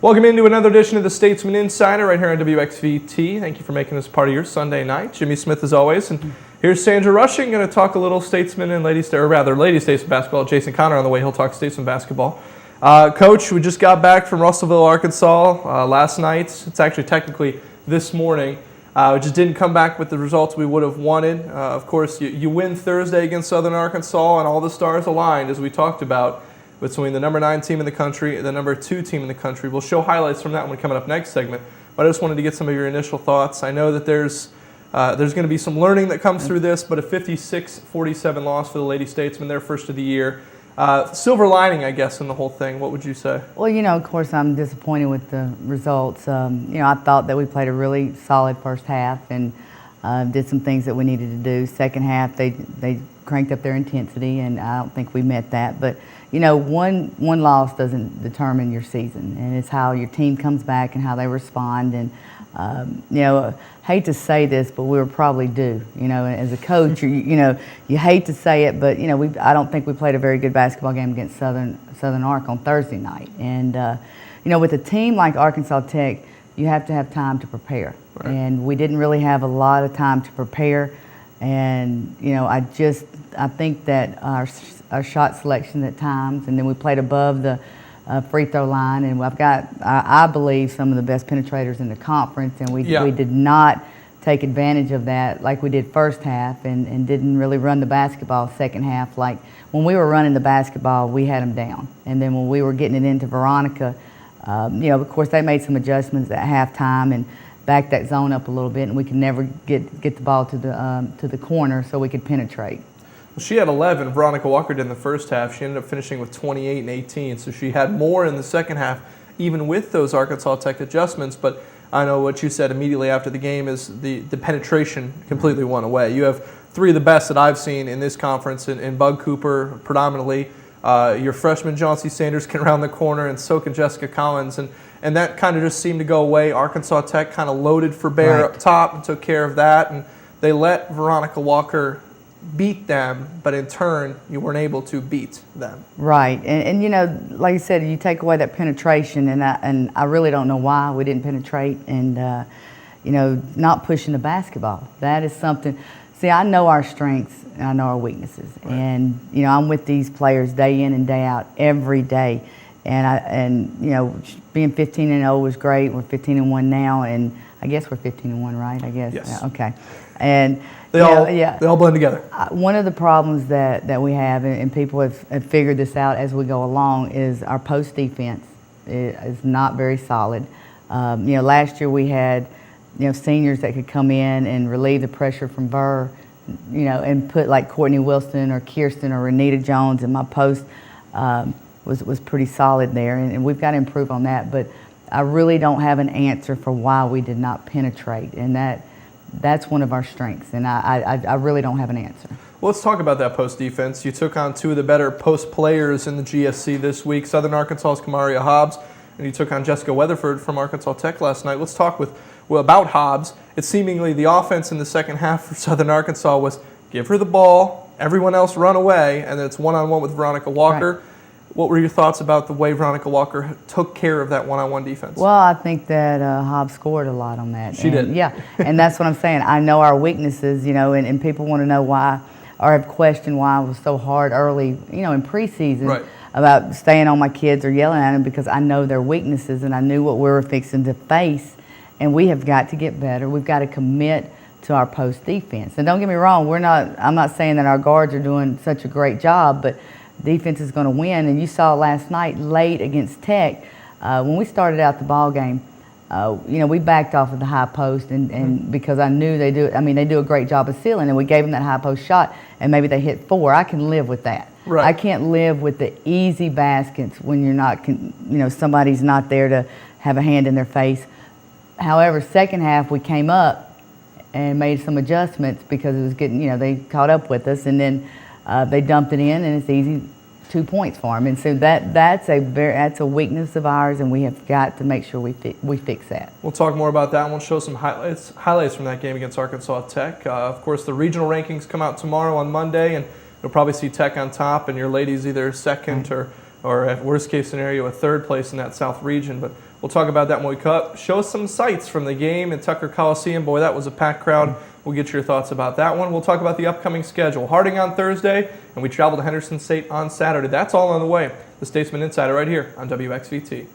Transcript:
Welcome into another edition of the Statesmen Insider right here on WXVT. Thank you for making this part of your Sunday night. Jimmy Smith as always. And here's Sandra Rushing, going to talk a little Statesmen and Lady Statesmen basketball. Jason Connor on the way, he'll talk Statesmen basketball. Coach, we just got back from Russellville, Arkansas last night. It's actually technically this morning. We just didn't come back with the results we would have wanted. Of course, you win Thursday against Southern Arkansas, and all the stars aligned, as we talked about, between the number 9 team in the country and the number 2 team in the country. We'll show highlights from that one coming up next segment. But I just wanted to get some of your initial thoughts. I know that there's going to be some learning that comes through this, but a 56-47 loss for the Lady Statesmen, their first of the year. Silver lining, I guess, in the whole thing. What would you say? Well, of course, I'm disappointed with the results. I thought that we played a really solid first half and did some things that we needed to do. Second half, they cranked up their intensity, and I don't think we met that. But one loss doesn't determine your season, and it's how your team comes back and how they respond. And hate to say this, but we were probably due. As a coach, you hate to say it, but I don't think we played a very good basketball game against Southern Ark on Thursday night. And with a team like Arkansas Tech, you have to have time to prepare, right. And we didn't really have a lot of time to prepare. And I think that our shot selection at times, and then we played above the free throw line, and I've got, I believe, some of the best penetrators in the conference, and we did not take advantage of that like we did first half, and didn't really run the basketball second half. Like when we were running the basketball, we had them down, and then when we were getting it into Veronica, of course they made some adjustments at halftime and backed that zone up a little bit, and we could never get the ball to the corner so we could penetrate. Well, she had 11. Veronica Walker did in the first half. She ended up finishing with 28 and 18, so she had more in the second half, even with those Arkansas Tech adjustments. But I know what you said immediately after the game is the penetration completely went away. You have 3 of the best that I've seen in this conference, in Bug Cooper predominantly. Your freshman John-C. Sanders can round the corner, and so can Jessica Collins. And that kind of just seemed to go away. Arkansas Tech kind of loaded for bear up top and took care of that. And they let Veronica Walker beat them, but in turn, you weren't able to beat them. Right. And like you said, you take away that penetration, and I really don't know why we didn't penetrate, and, not pushing the basketball. That is something. See, I know our strengths and I know our weaknesses. Right. And, I'm with these players day in and day out every day. And being 15-0 was great. We're 15-1 now, and I guess we're 15-1, right? I guess. Yes. Yeah, okay. And they all blend together. One of the problems that we have, and people have figured this out as we go along, is our post defense is not very solid. Last year we had seniors that could come in and relieve the pressure from Burr, and put like Courtney Wilson or Kirsten or Renita Jones in my post. Was pretty solid there, and we've got to improve on that. But I really don't have an answer for why we did not penetrate, and that's one of our strengths, and I really don't have an answer. Well, let's talk about that post defense. You took on 2 of the better post players in the GSC this week, Southern Arkansas's Kamaria Hobbs, and you took on Jessica Weatherford from Arkansas Tech last night. Let's talk about Hobbs. It's seemingly the offense in the second half for Southern Arkansas was give her the ball, everyone else run away, and then it's one-on-one with Veronica Walker. Right. What were your thoughts about the way Veronica Walker took care of that one-on-one defense? Well, I think that Hobbs scored a lot on that. She did. Yeah, and that's what I'm saying. I know our weaknesses, and people want to know why, or have questioned why I was so hard early, in preseason about staying on my kids or yelling at them, because I know their weaknesses and I knew what we were fixing to face, and we have got to get better. We've got to commit to our post defense. And don't get me wrong, I'm not saying that our guards are doing such a great job, but defense is going to win. And you saw last night late against Tech, when we started out the ball game, we backed off of the high post, and because I knew they do a great job of sealing, and we gave them that high post shot, and maybe they hit 4. I can live with that. Right. I can't live with the easy baskets when you're not, somebody's not there to have a hand in their face. However, second half we came up and made some adjustments because it was getting, they caught up with us, and then they dumped it in, and it's easy 2 points for them. And so that's a weakness of ours, and we have got to make sure we fix that. We'll talk more about that, and we'll show some highlights from that game against Arkansas Tech. Of course, the regional rankings come out tomorrow on Monday, and you'll probably see Tech on top, and your ladies either second or or at worst case scenario, a third place in that South region. But we'll talk about that when we cut. Show us some sights from the game in Tucker Coliseum. Boy, that was a packed crowd. We'll get your thoughts about that one. We'll talk about the upcoming schedule. Harding on Thursday, and we travel to Henderson State on Saturday. That's all on the way. The Statesman Insider right here on WXVT.